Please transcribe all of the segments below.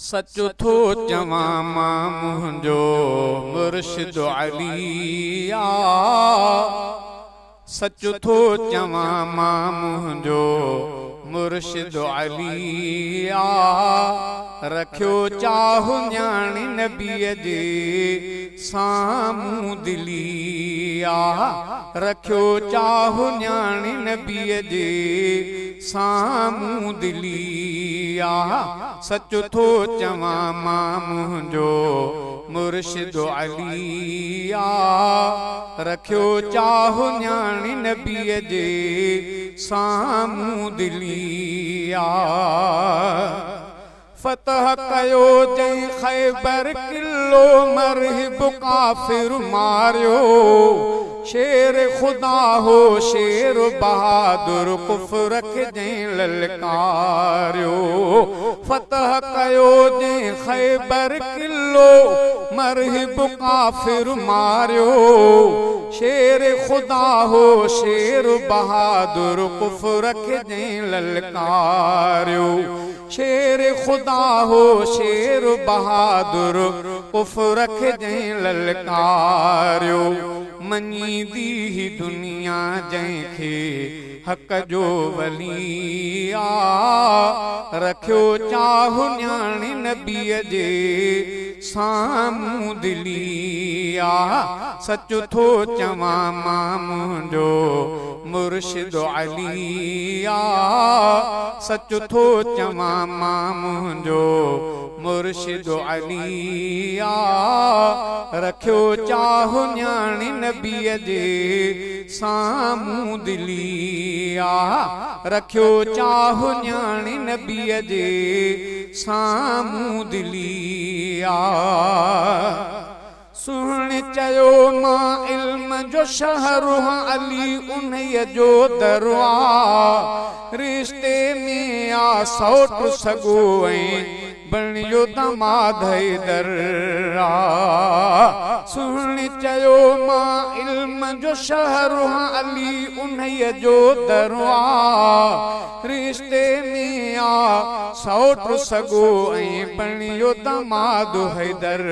सच थो चवां मां मुंहिंजो मुर्शिद अली आ। सच थो चवां मां मुंहिंजो मुर्शिद अली आ। रखियो चाहु न्याणी नबीअ जे साम्हूं दिली आ। रखियो चाहु न्याणी नबीअ जे साम्हूं दिली आ। सच थो चवां मां मुंहिंजो मुर्शिद अली आ। रखियो चाहु न्याणी नबीअ जे साम्हूं दिली आ। फतह कयो जंहिं ख़ैबर किलो मरहिब काफ़िर मारियो। शेर खुदा हो शेर बहादुर कुफ्र खे जंहिं ललकारियो। फतह कयो जंहिं ख़ैबर किलो मरहिब काफ़िर मारियो। शेर खुदा हो शेर बहादुर कुफ्र खे जंहिं ललकारियो। शेर खुदा हो शेर बहादुर कुफ्र खे जंहिं ललकारियो। मञीदी ही दुनिया जंहिंखे हक़ जो वली आ। रखियो चाहु न्याणी नबीअ जे साम्हूं दिली आ। सच थो चवां मां मुंहिंजो मुर्शिद अली आ। सच थो चवां मां मुंहिंजो मुर्शिद अली आ। रखियो चाहु न्याणी नबीअ जे साम्हूं दिली आ। रखियो चाहु न्याणी नबीअ जे साम्हूं दिली आ। सुहिणे चयो मां इल्म जो शहरु अली उन्हीअ जो दरवा। रिश्ते में आ सौट सॻो ऐं बणियो दमाद हैदर आ। सुहिणे चयो मां इल्म जो शहरु अली उन्हीअ जो दरवा। रिश्ते में आ सौट सॻो ऐं बणियो दमाद हैदर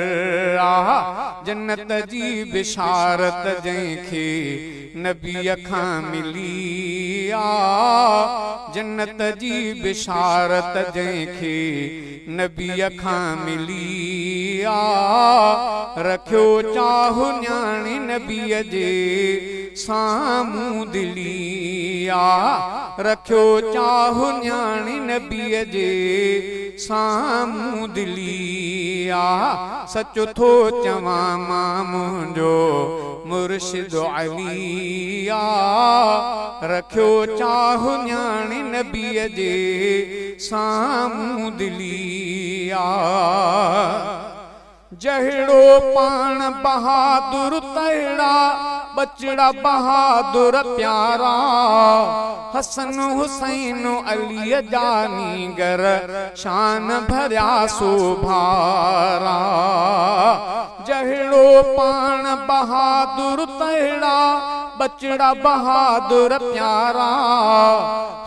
आ। जन्नत जी बिशारत जंहिंखे नबीअ खां मिली आ। जन्नत जी बिशारत जंहिंखे नबीअ खां मिली आ। रखियो चाहु न्याणी नबीअ जे साम्हूं दिली आ। रखियो चाहु न्याणी नबीअ जे साम्हूं दिली आ। सच थो चवां मां मुंहिंजो मुर्शिद अली आ। रखियो चाहु न्याणी नबीअ जे साम्हूं दिली आ। जहिड़ो पाण बहादुर तहिड़ा बचड़ा बहादुर प्यारा। हसन हुसैन अलीअ जानी गर शान भरिया सोभारा। जहिड़ो पाण बहादुर तहिड़ा बचड़ा बहादुर प्यारा।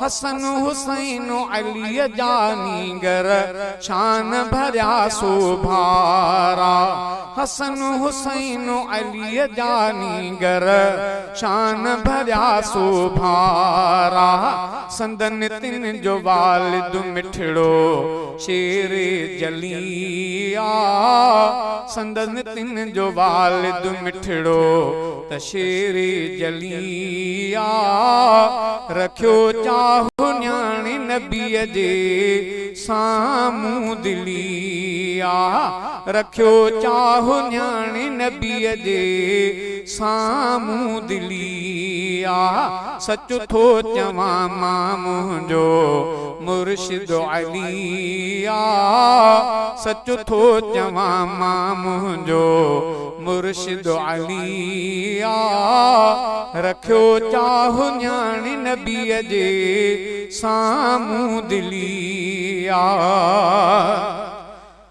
हसन हुसैन अलीअ जानी गर शान भरिया सोभारा। हसन हुसैन अलीअ जानी गर शान भरिया सोभारा। संदन तिन जो वालिद मिठड़ो शेर जली आ। संदन तिन जो वालिद मिठड़ो त शेर जली आ। रखियो चाहु न्याणी नबीअ जे साम्हूं दिली आ। रखियो चाहु न्याणी नबीअ जे साम्हूं दिली आ। सच थो चवां मां मुंहिंजो मुर्शिद अली आ। सच थो चवां मां मुंहिंजो मुर्शिद अली आ। रखियो चाहु न्याणी नबीअ जे साम्हूं दिली आ।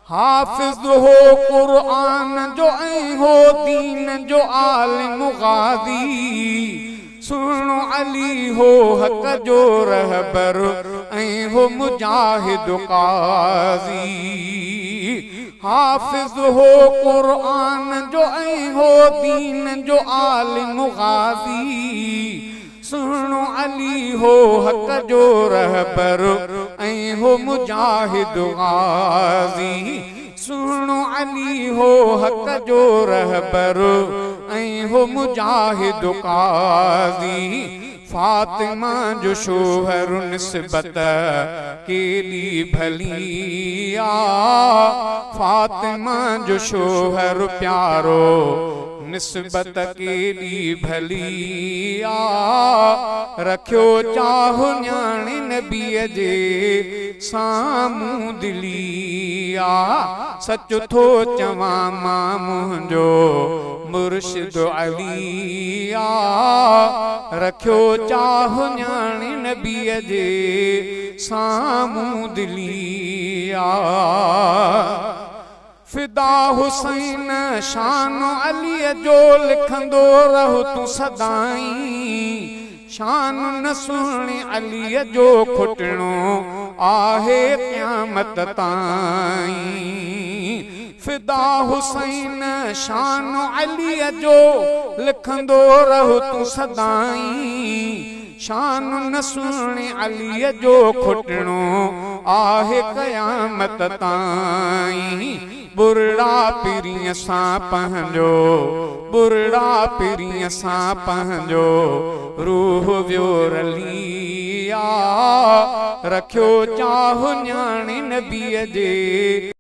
हाफ़िज़ हो क़ुरआन जो ऐं हो दीन जो आलिम गाज़ी। सुहिणो अली हो हक़ जो रहबर ऐं हो मुजाहिद क़ाज़ी। हाफ़िज़ हो क़ुरान जो ऐं हो दीन जो आलिम गाज़ी सुनो अली हो हक़ जो रहबर ऐं हो मुजाहिद गाज़ी सुनो अली हो हक़ जो रहबर ऐं हो मुजाहिद काज़ी फातिमा जो शोहर निस्बत केॾी भली आ फातिमा जो शोहर प्यारो निस्बत केॾी भली आ रखियो चाहु न्याणे नबीअ जे साम्हूं दिली आ सच थो चवां मां मुंहिंजो मुर्शिद अली आ रखियो चाहु न्याणे नबीअ जे साम्हूं दिली आ फिदा हुसैन शान अलीअ जो लिखंदो रहो तूं सदाईं शान न सुहिणे अलीअ जो खुटणो आहे क़यामत ताईं फिदा हुसैन शान अलीअ जो लिखंदो रहो तूं सदाईं शान न सुहिणे अलीअ जो खुटणो आहे क़यामत ताईं बुरड़ा पिरीअ सां पंहिंजो बुरड़ा पिरीअ सां पंहिंजो रूह वियो रली आ रखियो चाहु न्याणे नबीअ जे